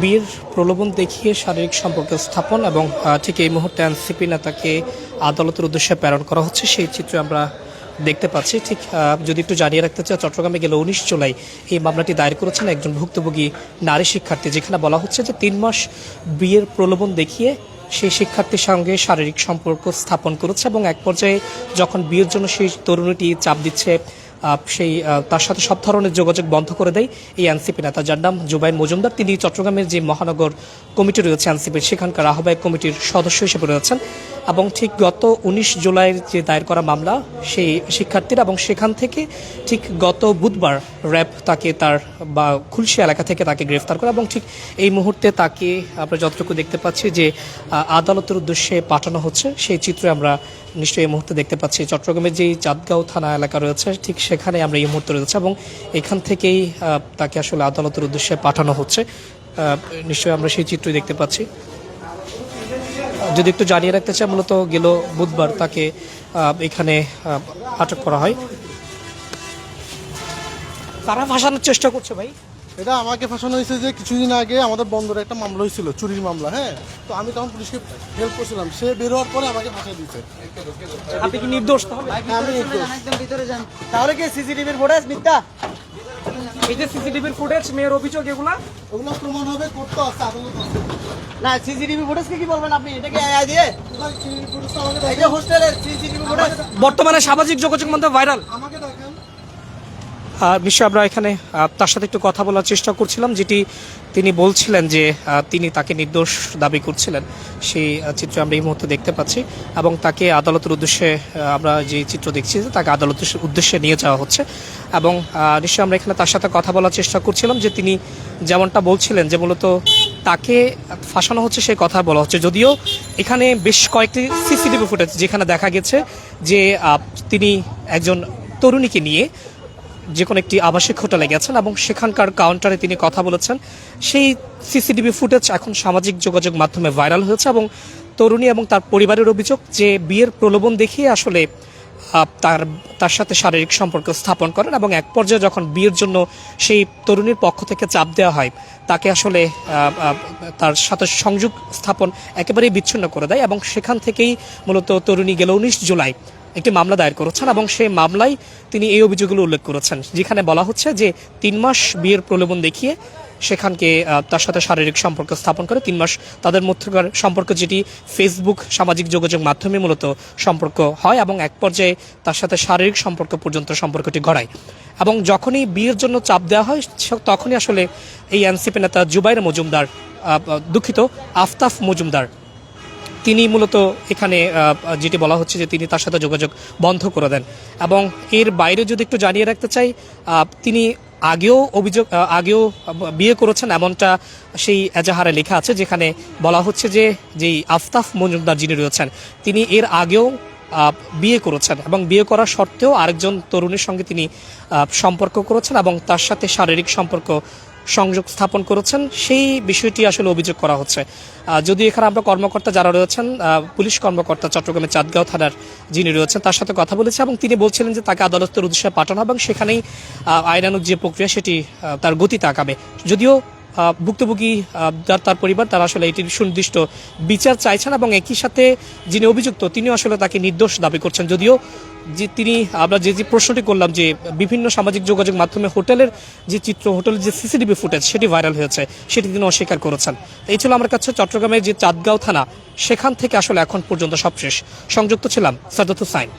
বিয়ের প্রলোভন দেখিয়ে শারীরিক সম্পর্ক স্থাপন এবং ঠিক এই মুহূর্তে এনসিপি নেতাকে আদালতের উদ্দেশ্যে প্রেরণ করা হচ্ছে সেই চিত্র আমরা দেখতে পাচ্ছি। ঠিক যদি একটু জানিয়ে রাখতে চাই, চট্টগ্রামে গেলে 19 জুলাই এই মামলাটি দায়ের করেছেন একজন ভুক্তভোগী নারী শিক্ষার্থী, যেখানে বলা হচ্ছে যে 3 মাস বিয়ের প্রলোভন দেখিয়ে সেই শিক্ষার্থীর সঙ্গে শারীরিক সম্পর্ক স্থাপন করেছে এবং এক পর্যায়ে যখন বিয়ের জন্য সেই তরুণীটি চাপ দিচ্ছে সেই তার সাথে সব ধরনের যোগাযোগ বন্ধ করে দেয় এই এনসিপি নেতা, যার নাম জুবাইর মজুমদার। তিনি চট্টগ্রামের যে মহানগর কমিটি রয়েছে এনসিপির, সেখানকার আহ্বায়ক কমিটির সদস্য হিসেবে রয়েছেন। এবং ঠিক গত 19 জুলাইয়ের যে দায়ের করা মামলা সেই শিক্ষার্থীর, এবং সেখান থেকে ঠিক গত বুধবার র্যাব তাকে তার বা খুলশী এলাকা থেকে তাকে গ্রেফতার করে এবং ঠিক এই মুহূর্তে তাকে আমরা যতটুকু দেখতে পাচ্ছি যে আদালতের উদ্দেশ্যে পাঠানো হচ্ছে সেই চিত্র আমরা নিশ্চয়ই এই মুহূর্তে দেখতে পাচ্ছি। চট্টগ্রামের যেই চাঁদগাঁও থানা এলাকা রয়েছে ঠিক সেখানে আমরা এই মুহূর্তে রয়েছে এবং এখান থেকেই তাকে আসলে আদালতের উদ্দেশ্যে পাঠানো হচ্ছে। নিশ্চয়ই আমরা সেই চিত্রই দেখতে পাচ্ছি। যদি একটু জানিয়ে রাখতে চাই, মূলত গেল বুধবার তাকে এখানে আটক করা হয়। তারা ফাঁসানোর চেষ্টা করছে ভাই। এটা আমাকে ফাঁসানো হয়েছে যে কিছুদিন আগে আমাদের বন্দরে একটা মামলা হয়েছিল, চুরির মামলা। হ্যাঁ, তো আমি তখন পুলিশকে হেল্প করছিলাম, সে বের হওয়ার পরে আমাকে ফাঁসিয়ে দিয়েছে। আপনি কি নির্দোষ? তাহলে আমি নির্দোষ। তাহলে কি সিসিটিভির ফুটেজ মিথ্যা? এই যে সিসিটিভির ফুটেজ, মেয়ের অভিযোগ, এগুলো প্রমাণ হবে, করতে আছে আদালত আছে। না, সিসিটিভি ফুটেজকে কি বলবেন আপনি? এটাকে এআই দিয়ে এই যে হোস্টেলের সিসিটিভি ফুটেজ বর্তমানে সামাজিক যোগাযোগ মাধ্যমে ভাইরাল। আমাকে দেখেন। নিশ্চয়ই আমরা এখানে তার সাথে একটু কথা বলার চেষ্টা করছিলাম, যেটি তিনি বলছিলেন যে তিনি তাকে নির্দোষ দাবি করছিলেন, সেই চিত্র আমরা এই মুহূর্তে দেখতে পাচ্ছি এবং তাকে আদালতের উদ্দেশ্যে আমরা যে চিত্র দেখছি তাকে আদালতের উদ্দেশ্যে নিয়ে যাওয়া হচ্ছে। এবং নিশ্চয়ই আমরা এখানে তার সাথে কথা বলার চেষ্টা করছিলাম যে তিনি যেমনটা বলছিলেন যে মূলত তাকে ফাঁসানো হচ্ছে সেই কথা বলা হচ্ছে, যদিও এখানে বেশ কয়েকটি সিসিটিভি ফুটেজ যেখানে দেখা গেছে যে তিনি একজন তরুণীকে নিয়ে যে কোনো একটি আবাসিক হোটেলে গেছেন এবং সেখানকার কাউন্টারে তিনি কথা বলেছেন। সেই সিসিটিভি ফুটেজ এখন সামাজিক যোগাযোগ মাধ্যমে ভাইরাল হয়েছে এবং তরুণী এবং তার পরিবারের অভিযোগ যে বিয়ের প্রলোভন দেখিয়ে আসলে তার সাথে শারীরিক সম্পর্ক স্থাপন করেন এবং এক পর্যায়ে যখন বিয়ের জন্য সেই তরুণীর পক্ষ থেকে চাপ দেওয়া হয় তাকে আসলে তার সাথে সংযোগ স্থাপন একেবারেই বিচ্ছিন্ন করে দেয় এবং সেখান থেকেই মূলত তরুণী গেল 19 জুলাই একটি মামলা দায়ের করেছেন এবং সেই মামলায় তিনি এই অভিযোগগুলো উল্লেখ করেছেন, যেখানে বলা হচ্ছে যে 3 মাস বিয়ের প্রলোভন দেখিয়ে সেখানকে তার সাথে শারীরিক সম্পর্ক স্থাপন করে 3 মাস তাদের মধ্যকার সম্পর্ক, যেটি ফেসবুক সামাজিক যোগাযোগ মাধ্যমে মূলত সম্পর্ক হয় এবং এক পর্যায়ে তার সাথে শারীরিক সম্পর্ক পর্যন্ত সম্পর্কটি গড়ায়। এবং যখনই বিয়ের জন্য চাপ দেওয়া হয় তখনই আসলে এই এনসিপি নেতা জুবাইর মজুমদার, আফতাব মজুমদার, তিনি মূলত এখানে যেটি বলা হচ্ছে যে তিনি তার সাথে যোগাযোগ বন্ধ করে দেন। এবং এর বাইরে যদি একটু জানিয়ে রাখতে চাই, তিনি আগেও বিয়ে করেছেন এমনটা সেই এজাহারে লেখা আছে, যেখানে বলা হচ্ছে যে যেই আফতাব মজুমদার যিনি রয়েছেন তিনি এর আগেও বিয়ে করেছেন এবং বিয়ে করার সত্ত্বেও আরেকজন তরুণীর সঙ্গে তিনি সম্পর্ক করেছেন এবং তার সাথে শারীরিক সম্পর্ক সংযোগ স্থাপন করেছেন, সেই বিষয়টি আসলে অভিযোগ করা হচ্ছে। যদি এখানে আমরা কর্মকর্তা যারা রয়েছেন, পুলিশ কর্মকর্তা চট্টগ্রামের চাঁদগাঁও থানার যিনি রয়েছেন তার সাথে কথা বলেছে এবং তিনি বলছিলেন যে তাকে আদালতের উদ্দেশ্যে পাঠানো এবং সেখানেই আইনানুগ যে প্রক্রিয়া সেটি তার গতিতে আঁকাবে। যদিও ভুক্তভোগী তার পরিবার তারা আসলে এটির সুনির্দিষ্ট বিচার চাইছেন এবং একই সাথে যিনি অভিযুক্ত তিনিও আসলে তাকে নির্দোষ দাবি করছেন, যদিও যে তিনি আমরা যে প্রশ্নটি করলাম যে বিভিন্ন সামাজিক যোগাযোগ মাধ্যমে হোটেলের যে চিত্র, হোটেলের যে সিসিটিভি ফুটেজ সেটি ভাইরাল হয়েছে সেটি তিনি অস্বীকার করেছেন। এই ছিল আমার কাছে চট্টগ্রামের যে চাঁদগাঁও থানা, সেখান থেকে আসলে এখন পর্যন্ত সবশেষ। সংযুক্ত ছিলাম সাদাত হুসাইন।